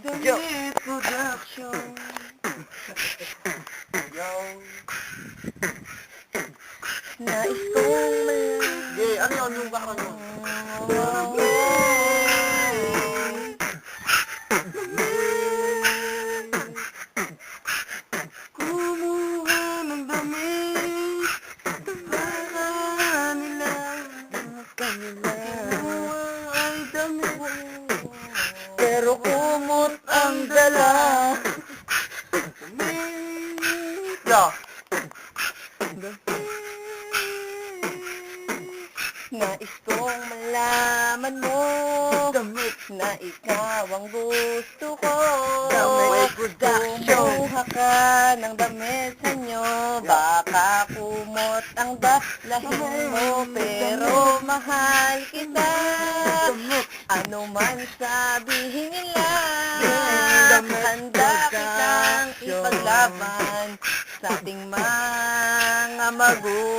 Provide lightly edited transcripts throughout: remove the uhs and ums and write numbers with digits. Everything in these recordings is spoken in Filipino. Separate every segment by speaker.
Speaker 1: Damit Production. Yo.
Speaker 2: Nais kong
Speaker 1: Sige, ano yun yung background mo? Kumuha ng damit para nila kanila. Kinuha ay damit pero kumot ang dala. Yo.
Speaker 2: Nais kong malaman mo
Speaker 1: Damit
Speaker 2: na ikaw ang gusto ko.
Speaker 1: Damit Production.
Speaker 2: Kumuha ka ng damit sa inyo, baka kumot ang dalahin mo, pero mahal kita. Ano man sabihin nila, handa kitang ipaglaban sa ating mga magulang.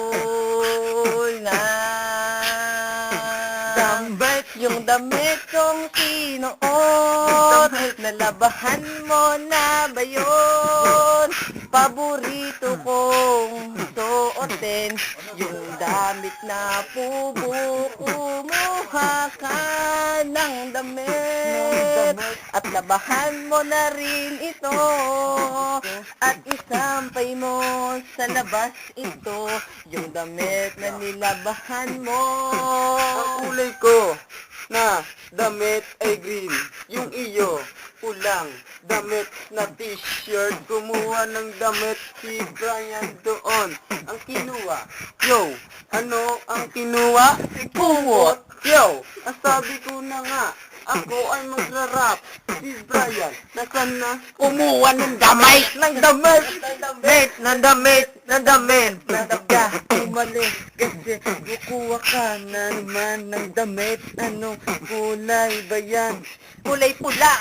Speaker 1: Damit
Speaker 2: Yung damit kong sinuot, nalabahan mo na ba yun? Paborito kong suotin, yung damit na pubo. Kumuha ka ng damit at labahan mo na rin ito, at isampay mo sa labas ito, yung damit na nilabahan mo.
Speaker 1: ang kulay ko na damit ay green. Yung iyo, pulang damit na t-shirt. Kumuha ng damit si Brian doon. Ang kinuha, yo, ano ang kinuha? Kumot. Yo, ang sabi ko na nga, ako ay magra-rap. Si Brian, nasan na? Kumuha ng damit, ng damit, ng damit, ng damit. Nagka, mali, kasi kukuha ka na naman ng damit. Anong kulay ba yan?
Speaker 2: Kulay pula.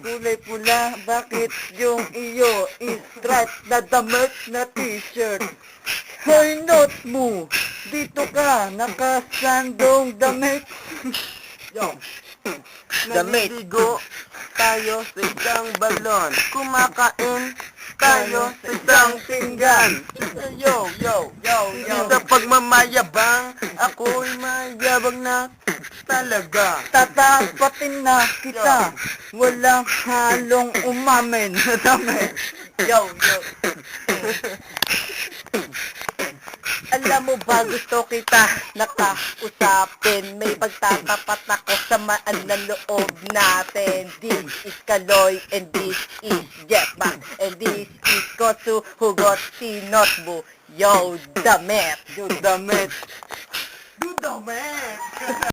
Speaker 1: Kulay pula, bakit yung iyo striped na damit na t-shirt? Hoy, note mo, dito ka, nakasandong damit. Yo,
Speaker 2: Damit.
Speaker 1: naliligo tayo sa isang balon. Kumakain tayo sa isang pinggan. Yo, yo, yo, yo. Sa pagmamayabang, ako'y mayabang na talaga. Tatapatin na kita, walang halong umamin na damit. Yo, yo.
Speaker 2: Alam mo ba, gusto kita nakausapin. May pagtatapat ako sa maanan loob natin. This is Kaloy and this is Jetman and this is Kosu Hugot Sinotbu. Yo, damit!
Speaker 1: Yo, damit. Yo, damit.